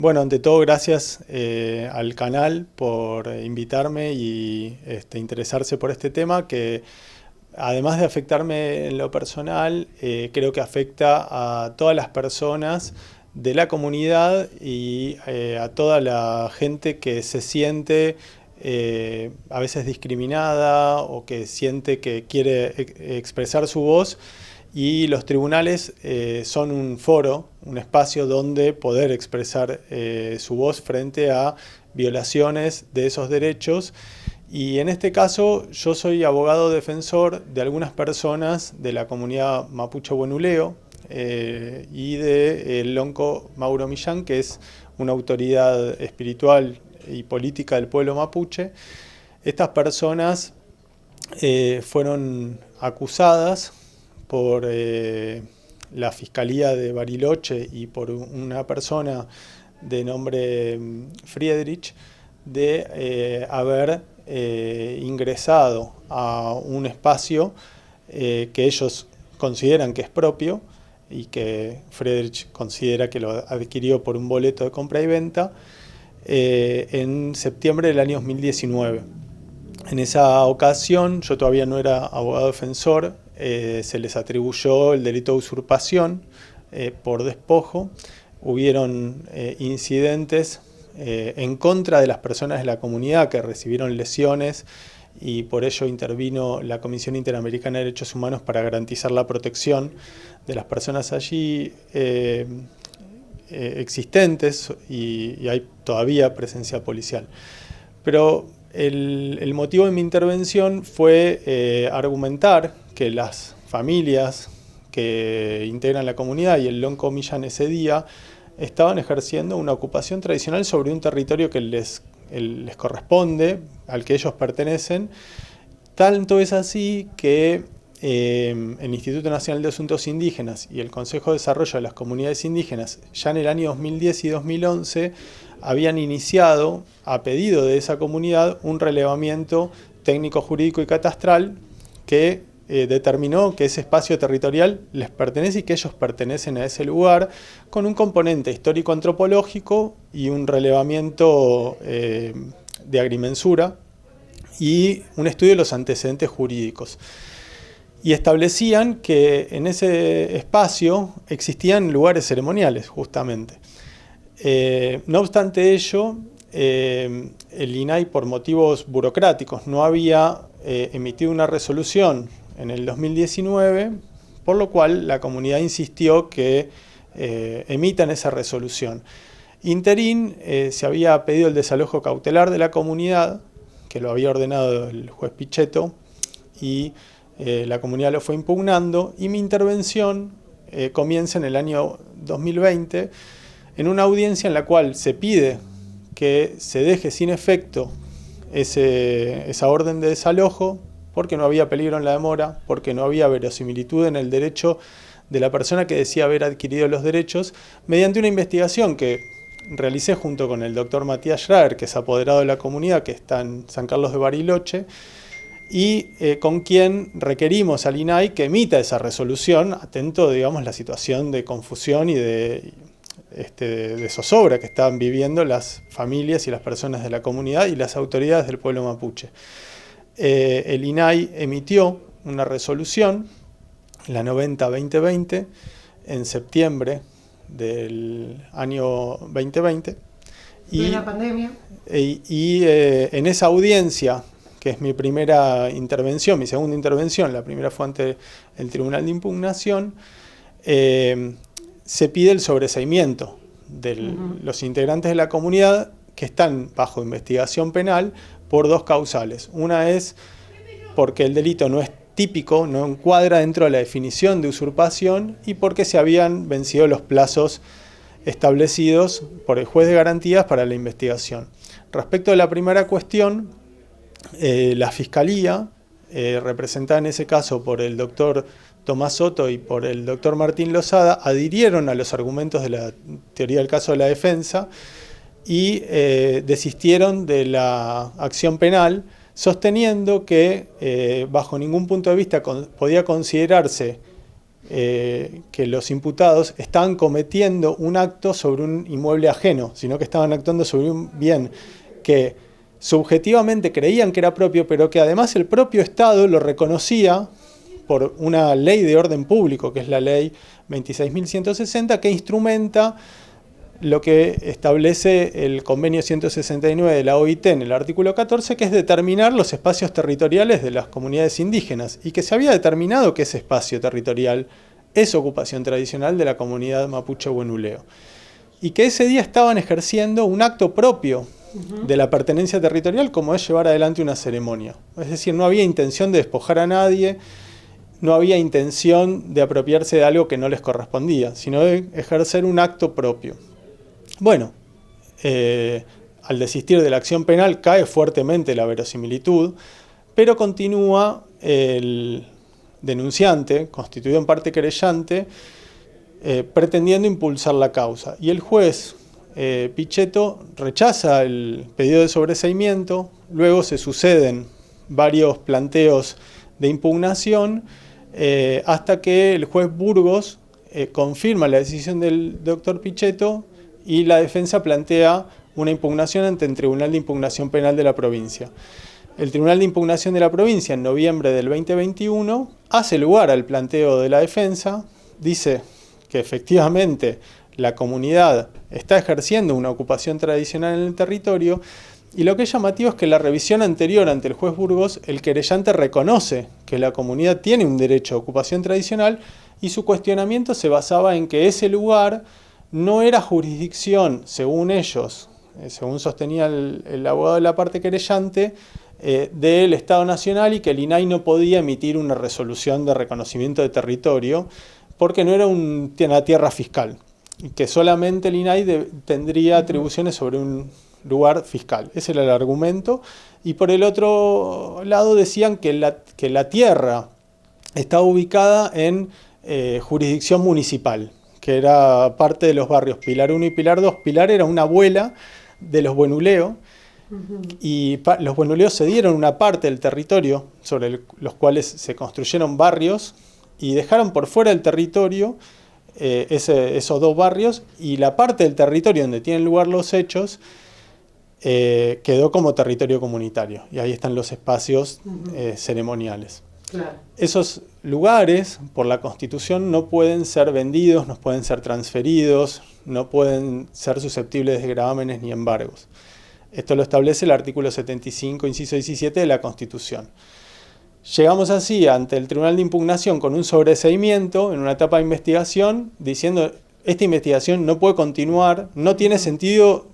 Bueno, ante todo, gracias al canal por invitarme y interesarse por este tema que, además de afectarme en lo personal, creo que afecta a todas las personas de la comunidad y a toda la gente que se siente a veces discriminada o que siente que quiere expresar su voz. Y los tribunales son un foro, un espacio donde poder expresar su voz frente a violaciones de esos derechos. Y en este caso yo soy abogado defensor de algunas personas de la comunidad mapuche huenuleo y del lonco Mauro Millán, que es una autoridad espiritual y política del pueblo mapuche. Estas personas fueron acusadas por la Fiscalía de Bariloche y por una persona de nombre Friedrich de haber ingresado a un espacio que ellos consideran que es propio y que Friedrich considera que lo adquirió por un boleto de compra y venta en septiembre del año 2019. En esa ocasión yo todavía no era abogado defensor, se les atribuyó el delito de usurpación por despojo. Hubieron incidentes en contra de las personas de la comunidad que recibieron lesiones y por ello intervino la Comisión Interamericana de Derechos Humanos para garantizar la protección de las personas allí existentes y hay todavía presencia policial. Pero el motivo de mi intervención fue argumentar que las familias que integran la comunidad y el lonco Millán ese día estaban ejerciendo una ocupación tradicional sobre un territorio que les corresponde, al que ellos pertenecen. Tanto es así que el Instituto Nacional de Asuntos Indígenas y el Consejo de Desarrollo de las Comunidades Indígenas ya en el año 2010 y 2011 habían iniciado, a pedido de esa comunidad, un relevamiento técnico, jurídico y catastral que determinó que ese espacio territorial les pertenece y que ellos pertenecen a ese lugar, con un componente histórico-antropológico y un relevamiento de agrimensura y un estudio de los antecedentes jurídicos. Y establecían que en ese espacio existían lugares ceremoniales, justamente. No obstante ello, el INAI, por motivos burocráticos, no había emitido una resolución en el 2019, por lo cual la comunidad insistió que emitan esa resolución. Interín se había pedido el desalojo cautelar de la comunidad, que lo había ordenado el juez Pichetto, y la comunidad lo fue impugnando, y mi intervención comienza en el año 2020, en una audiencia en la cual se pide que se deje sin efecto esa orden de desalojo, porque no había peligro en la demora, porque no había verosimilitud en el derecho de la persona que decía haber adquirido los derechos, mediante una investigación que realicé junto con el doctor Matías Schraer, que es apoderado de la comunidad, que está en San Carlos de Bariloche, y con quien requerimos al INAI que emita esa resolución, atento, digamos, la situación de confusión y de zozobra que estaban viviendo las familias y las personas de la comunidad y las autoridades del pueblo mapuche. El INAI emitió una resolución, la 90-2020, en septiembre del año 2020. Y la pandemia. En esa audiencia, que es mi primera intervención, mi segunda intervención, la primera fue ante el Tribunal de Impugnación, se pide el sobreseimiento de los integrantes de la comunidad que están bajo investigación penal por dos causales. Una es porque el delito no es típico, no encuadra dentro de la definición de usurpación y porque se habían vencido los plazos establecidos por el juez de garantías para la investigación. Respecto a la primera cuestión, la Fiscalía, representada en ese caso por el doctor Tomás Soto y por el doctor Martín Lozada, adhirieron a los argumentos de la teoría del caso de la defensa y desistieron de la acción penal, sosteniendo que bajo ningún punto de vista podía considerarse que los imputados estaban cometiendo un acto sobre un inmueble ajeno, sino que estaban actuando sobre un bien que subjetivamente creían que era propio, pero que además el propio Estado lo reconocía por una ley de orden público, que es la ley 26.160, que instrumenta lo que establece el convenio 169 de la OIT en el artículo 14, que es determinar los espacios territoriales de las comunidades indígenas, y que se había determinado que ese espacio territorial es ocupación tradicional de la comunidad mapuche huenuleo, y que ese día estaban ejerciendo un acto propio de la pertenencia territorial, como es llevar adelante una ceremonia. Es decir, no había intención de despojar a nadie, no había intención de apropiarse de algo que no les correspondía, sino de ejercer un acto propio. Bueno, al desistir de la acción penal cae fuertemente la verosimilitud, pero continúa el denunciante, constituido en parte querellante, pretendiendo impulsar la causa. Y el juez Pichetto rechaza el pedido de sobreseimiento, luego se suceden varios planteos de impugnación, hasta que el juez Burgos confirma la decisión del doctor Pichetto y la defensa plantea una impugnación ante el Tribunal de Impugnación Penal de la provincia. El Tribunal de Impugnación de la provincia, en noviembre del 2021, hace lugar al planteo de la defensa, dice que efectivamente la comunidad está ejerciendo una ocupación tradicional en el territorio, y lo que es llamativo es que en la revisión anterior ante el juez Burgos, el querellante reconoce que la comunidad tiene un derecho a ocupación tradicional, y su cuestionamiento se basaba en que ese lugar no era jurisdicción, según ellos, según sostenía el abogado de la parte querellante, del Estado Nacional, y que el INAI no podía emitir una resolución de reconocimiento de territorio porque no era una tierra fiscal, y que solamente el INAI tendría atribuciones sobre un lugar fiscal. Ese era el argumento. Y por el otro lado decían que la tierra estaba ubicada en jurisdicción municipal, que era parte de los barrios Pilar 1 y Pilar 2. Pilar era una abuela de los Huenuleo, y los Huenuleos cedieron una parte del territorio sobre los cuales se construyeron barrios, y dejaron por fuera del territorio esos dos barrios, y la parte del territorio donde tienen lugar los hechos quedó como territorio comunitario, y ahí están los espacios ceremoniales. Claro. Esos lugares, por la Constitución, no pueden ser vendidos, no pueden ser transferidos, no pueden ser susceptibles de gravámenes ni embargos. Esto lo establece el artículo 75, inciso 17 de la Constitución. Llegamos así ante el Tribunal de Impugnación con un sobreseimiento en una etapa de investigación, diciendo esta investigación no puede continuar, no tiene sentido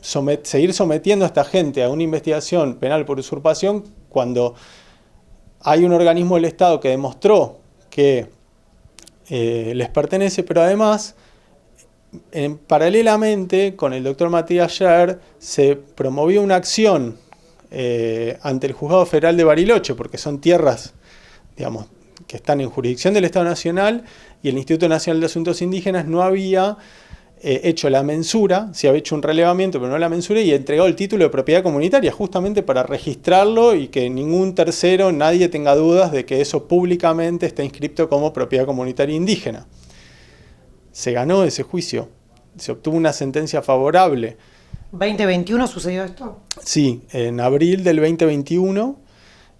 seguir sometiendo a esta gente a una investigación penal por usurpación cuando hay un organismo del Estado que demostró que les pertenece, pero además, paralelamente con el doctor Matías Scher, se promovió una acción ante el Juzgado Federal de Bariloche, porque son tierras, digamos, que están en jurisdicción del Estado Nacional, y el Instituto Nacional de Asuntos Indígenas no había hecho la mensura, se había hecho un relevamiento, pero no la mensura, y entregado el título de propiedad comunitaria, justamente para registrarlo y que ningún tercero, nadie tenga dudas de que eso públicamente está inscrito como propiedad comunitaria indígena. Se ganó ese juicio, se obtuvo una sentencia favorable. ¿2021 sucedió esto? Sí, en abril del 2021,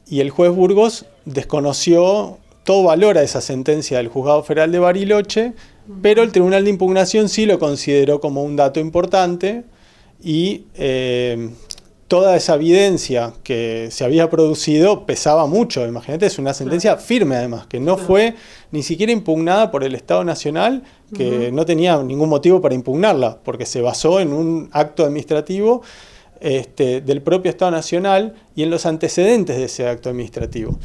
y el juez Burgos desconoció todo valor a esa sentencia del Juzgado Federal de Bariloche, pero el Tribunal de Impugnación sí lo consideró como un dato importante, y toda esa evidencia que se había producido pesaba mucho. Imagínate, es una sentencia firme además, que no fue ni siquiera impugnada por el Estado Nacional, que no tenía ningún motivo para impugnarla, porque se basó en un acto administrativo del propio Estado Nacional y en los antecedentes de ese acto administrativo.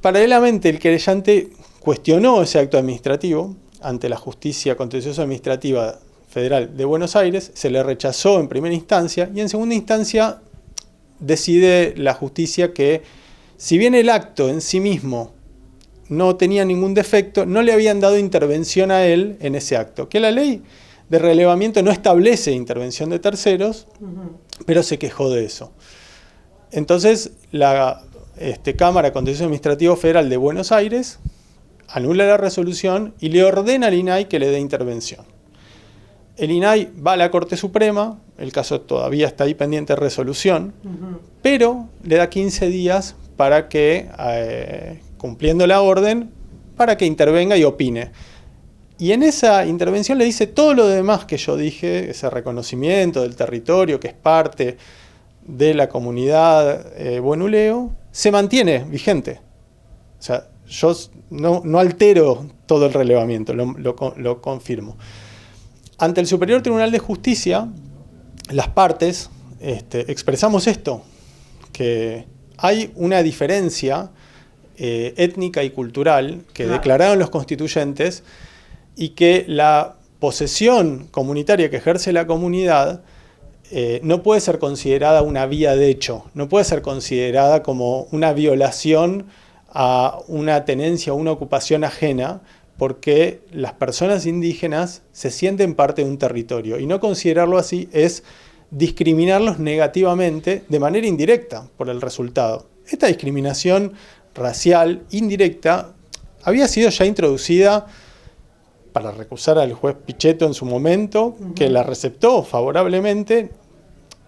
Paralelamente, el querellante cuestionó ese acto administrativo ante la Justicia Contencioso Administrativa Federal de Buenos Aires, se le rechazó en primera instancia, y en segunda instancia decide la justicia que, si bien el acto en sí mismo no tenía ningún defecto, no le habían dado intervención a él en ese acto, que la ley de relevamiento no establece intervención de terceros, pero se quejó de eso. Entonces la Cámara Contencioso Administrativo Federal de Buenos Aires anula la resolución y le ordena al INAI que le dé intervención. El INAI va a la Corte Suprema, el caso todavía está ahí pendiente de resolución, pero le da 15 días para que, cumpliendo la orden, para que intervenga y opine. Y en esa intervención le dice todo lo demás que yo dije, ese reconocimiento del territorio, que es parte de la comunidad Buenuleo, se mantiene vigente. O sea, yo no altero todo el relevamiento, lo confirmo. Ante el Superior Tribunal de Justicia, las partes expresamos esto, que hay una diferencia étnica y cultural que declararon los constituyentes y que la posesión comunitaria que ejerce la comunidad no puede ser considerada una vía de hecho, no puede ser considerada como una violación a una tenencia o una ocupación ajena, porque las personas indígenas se sienten parte de un territorio y no considerarlo así es discriminarlos negativamente de manera indirecta por el resultado. Esta discriminación racial indirecta había sido ya introducida para recusar al juez Pichetto en su momento, que la receptó favorablemente,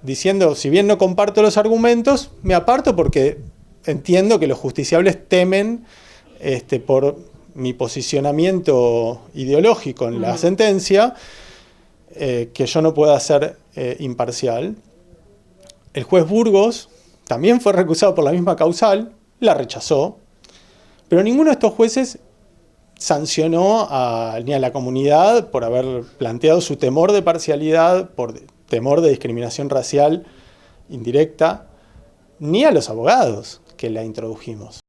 diciendo, si bien no comparto los argumentos, me aparto porque entiendo que los justiciables temen por mi posicionamiento ideológico en la sentencia, que yo no pueda ser imparcial. El juez Burgos también fue recusado por la misma causal, la rechazó, pero ninguno de estos jueces sancionó ni a la comunidad por haber planteado su temor de parcialidad, por temor de discriminación racial indirecta, ni a los abogados que la introdujimos.